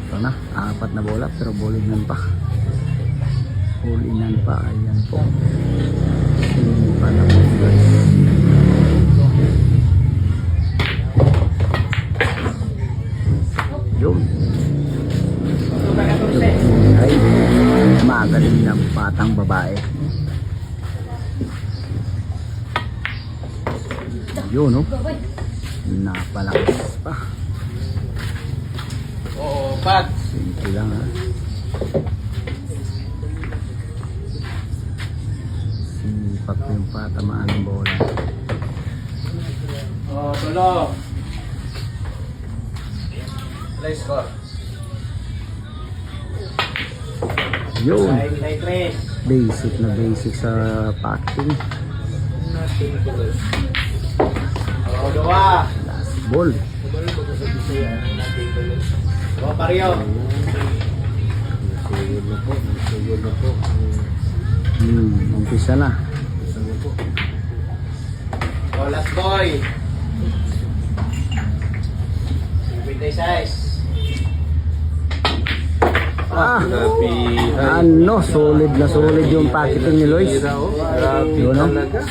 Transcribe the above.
Ito na, 4 na bola pero bowlingan pa. Bowlingan pa, ayan po. Hindi pa na po guys. Yun. Ay, magaling ng batang babae. Yun, no? Napalakas pa. Oo, Pat. Simple lang, ha? Sipak yung patamaan ng bola. Oo, tulo. Play score. Yun. Ay, 3. Basic na basic sa packing. Oo, 2. Last ball. Oo, pariyo. Umpisa na. Oo, last boy. 26. Ano, solid na solid yung packeting ni Lois. Grabe Yun, no? talaga.